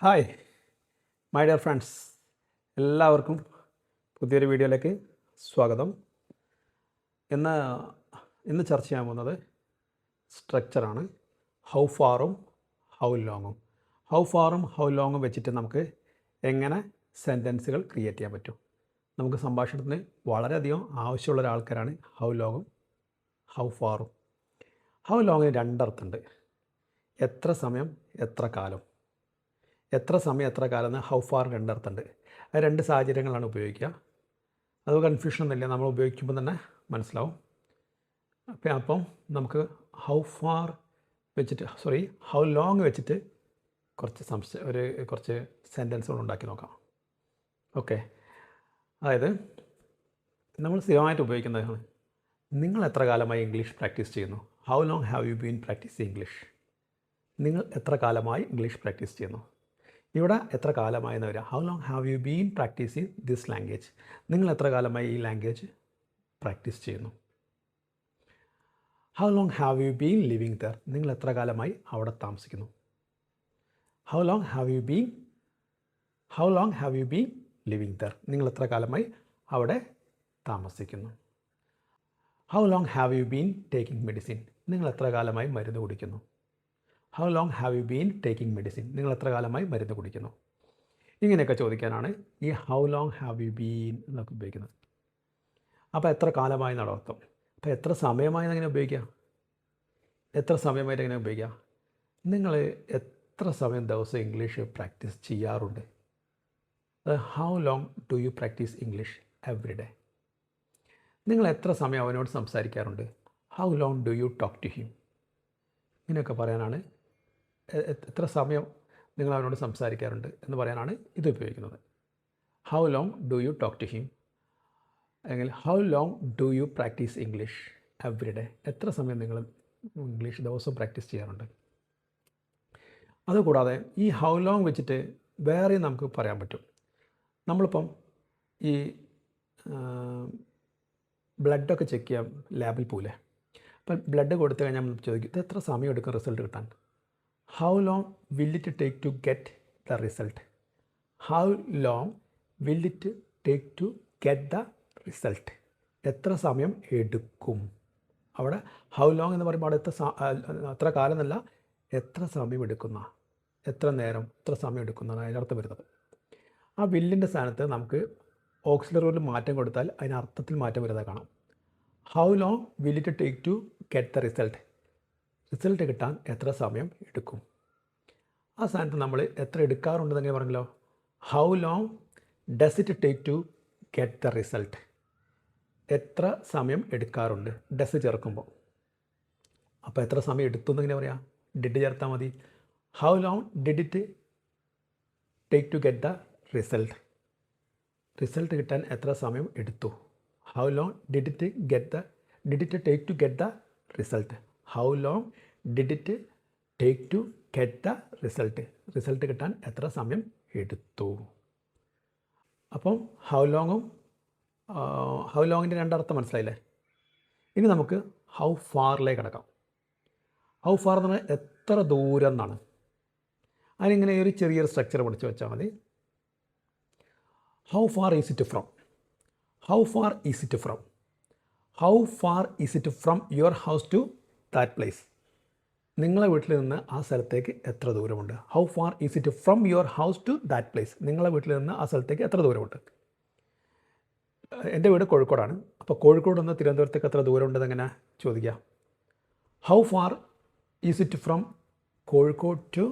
Hi my dear friends, എല്ലാവർക്കും പുതിയൊരു വീഡിയോയിലേക്ക് സ്വാഗതം. ഇന്ന് ചർച്ച ചെയ്യാൻ പോകുന്നത് സ്ട്രക്ചറാണ്. ഹൗ ഫാറും ഹൗ ലോങ്ങും. ഹൗ ഫാറും ഹൗ ലോങ്ങും വെച്ചിട്ട് നമുക്ക് എങ്ങനെ സെൻറ്റൻസുകൾ ക്രിയേറ്റ് ചെയ്യാൻ പറ്റും. നമുക്ക് സംഭാഷണത്തിന് വളരെയധികം ആവശ്യമുള്ള ഒരാൾക്കാരാണ് ഹൗ ലോങ്ങും ഹൗ ഫാറും. ഹൗ ലോങ്ങിന് രണ്ടർത്ഥമുണ്ട്. എത്ര സമയം, എത്ര കാലം. എത്ര സമയം, എത്ര കാലം എന്ന് ഹൗ ഫാർ രണ്ടർത്ഥമുണ്ട്. അത് രണ്ട് സാഹചര്യങ്ങളാണ് ഉപയോഗിക്കുക. അത് കൺഫ്യൂഷൻ ഒന്നുമില്ല, നമ്മൾ ഉപയോഗിക്കുമ്പോൾ തന്നെ മനസ്സിലാവും. അപ്പം നമുക്ക് ഹൗ ഫാർ വെച്ചിട്ട് ഹൗ ലോങ് വെച്ചിട്ട് കുറച്ച് സെൻറ്റൻസുകൾ ഉണ്ടാക്കി നോക്കാം. ഓക്കെ, അതായത് നമ്മൾ സ്ഥിരമായിട്ട് ഉപയോഗിക്കുന്നതാണ്. നിങ്ങൾ എത്ര കാലമായി ഇംഗ്ലീഷ് പ്രാക്ടീസ് ചെയ്യുന്നു? How long have you been practice English? നിങ്ങൾ എത്ര കാലമായി ഇംഗ്ലീഷ് പ്രാക്ടീസ് ചെയ്യുന്നു? ഇവിടെ എത്ര കാലമായെന്ന് വരിക. How long have you been practising this language? നിങ്ങൾ എത്ര കാലമായി ഈ ലാംഗ്വേജ് പ്രാക്ടീസ് ചെയ്യുന്നു? How long have you been living there? നിങ്ങൾ എത്ര കാലമായി അവിടെ താമസിക്കുന്നു? How long have you been living there? നിങ്ങൾ എത്ര കാലമായി അവിടെ താമസിക്കുന്നു? How long have you been taking medicine? നിങ്ങൾ എത്ര കാലമായി മരുന്ന് കുടിക്കുന്നു? How long have you been taking medicine? നിങ്ങൾ എത്ര കാലമായി മരുന്ന് കുടിക്കുന്നു? ഇങ്ങനെയൊക്കെ ചോദിക്കാനാണ് ഈ how long have you been എന്നൊക്കെ ഉപയോഗിക്കുന്നത്. അപ്പോൾ എത്ര കാലമായി എന്നാണ് അർത്ഥം. അപ്പോൾ എത്ര സമയമായി എങ്ങനെ ഉപയോഗിക്കുക? എത്ര സമയമായിട്ട് എങ്ങനെ ഉപയോഗിക്കുക? നിങ്ങൾ എത്ര സമയം ദിവസം ഇംഗ്ലീഷ് പ്രാക്ടീസ് ചെയ്യാറുണ്ട്? How long do you practise English every day? നിങ്ങൾ എത്ര സമയം അവനോട് സംസാരിക്കാറുണ്ട്? How long do you talk to him? ഇങ്ങനെയൊക്കെ പറയാനാണ്. എത്ര സമയം നിങ്ങൾ അവനോട് സംസാരിക്കാറുണ്ട് എന്ന് പറയാനാണ് ഇത് ഉപയോഗിക്കുന്നത്. How long do you talk to him? അല്ലെങ്കിൽ how long do you practise English every day? എത്ര സമയം നിങ്ങൾ ഇംഗ്ലീഷ് ദിവസവും പ്രാക്ടീസ് ചെയ്യാറുണ്ട്? അതുകൂടാതെ ഈ ഹൗ ലോങ് വെച്ചിട്ട് വേറെ നമുക്ക് പറയാൻ പറ്റും. നമ്മളിപ്പം ഈ ബ്ലഡൊക്കെ ചെക്ക് ചെയ്യാൻ ലാബിൽ പോകില്ലേ? അപ്പം ബ്ലഡ് കൊടുത്തു കഴിഞ്ഞാൽ നമ്മൾ ചോദിക്കും, ഇത് എത്ര സമയം എടുക്കും റിസൾട്ട് കിട്ടാൻ? How long will it take to get the result? How long will it take to get the result? എത്ര സമയം എടുക്കും? അവിടെ ഹൗ ലോങ് എന്ന് പറയുമ്പോൾ അവിടെ എത്ര കാലം എന്നല്ല, എത്ര സമയം എടുക്കുന്ന, എത്ര നേരം, എത്ര സമയം എടുക്കുന്നതാണ് അതിനർത്ഥം വരുന്നത്. ആ വില്ലിൻ്റെ സ്ഥാനത്ത് നമുക്ക് ഓക്സിലറിയിൽ മാറ്റം കൊടുത്താൽ അതിനർത്ഥത്തിൽ മാറ്റം വരുന്നത് കാണാം. How long will it take to get the result? Result കിട്ടാൻ എത്ര സമയം എടുക്കും? ആ സ്ഥാനത്ത് നമ്മൾ എത്ര എടുക്കാറുണ്ടെന്ന് പറഞ്ഞല്ലോ. How long does it take to get the result? എത്ര സമയം എടുക്കാറുണ്ട്, ഡസ് ചേർക്കുമ്പോൾ. അപ്പോൾ എത്ര സമയം എടുത്തു എന്നിങ്ങനെ പറയാം, ഡിഡ് ചേർത്താൽ മതി. How long did it take to get the result? Result കിട്ടാൻ എത്ര സമയം എടുത്തു? How long did it take to get the result? How long did it take to get the result? Result കിട്ടാൻ എത്ര സമയം എടുത്തു? അപ്പം ഹൗ ലോങ്ങിൻ്റെ രണ്ടർത്ഥം മനസ്സിലായില്ലേ? ഇനി നമുക്ക് ഹൗ ഫാറിലേക്ക് കിടക്കാം. ഹൗ ഫാർ എന്ന് പറഞ്ഞാൽ എത്ര ദൂരം എന്നാണ്. അതിനിങ്ങനെ ഒരു ചെറിയൊരു സ്ട്രക്ചർ പഠിച്ച് വെച്ചാൽ മതി. How far is it from? How far is it from? How far is it from your house to that place? നിങ്ങളെ വീട്ടിൽ നിന്ന് ആ സ്ഥലത്തേക്ക് എത്ര ദൂരമുണ്ട്? How far is it from your house to that place? നിങ്ങളെ വീട്ടിൽ നിന്ന് ആ സ്ഥലത്തേക്ക് എത്ര ദൂരമുണ്ട്? എൻ്റെ വീട് കോഴിക്കോടാണ്. അപ്പോൾ കോഴിക്കോട് നിന്ന് തിരുവനന്തപുരത്തേക്ക് എത്ര ദൂരമുണ്ടെന്ന് എങ്ങനെ ചോദിക്കാം? How far is it from Kozhikode to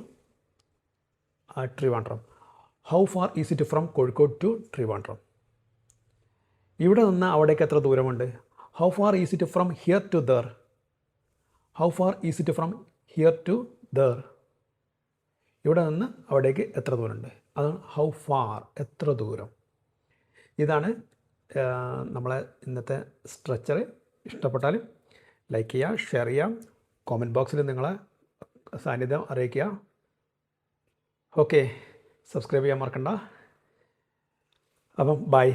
Trivandrum? How far is it from Kozhikode to Trivandrum? ഇവിടെ നിന്ന് അവിടേക്ക് എത്ര ദൂരമുണ്ട്? How far is it from here to there? How far is it from here to there? ഇവിടെ നിന്ന് അവിടേക്ക് എത്ര ദൂരമുണ്ട്? അതാണ് ഹൗ ഫാർ, എത്ര ദൂരം. ഇതാണ് നമ്മളെ ഇന്നത്തെ സ്ട്രക്ചർ. ഇഷ്ടപ്പെട്ടാൽ ലൈക്ക് ചെയ്യുക, ഷെയർ ചെയ്യാം, കോമൻറ്റ് ബോക്സിൽ നിങ്ങളെ സാന്നിധ്യം അറിയിക്കുക. ഓക്കെ, സബ്സ്ക്രൈബ് ചെയ്യാൻ മറക്കണ്ട. അപ്പം ബൈ.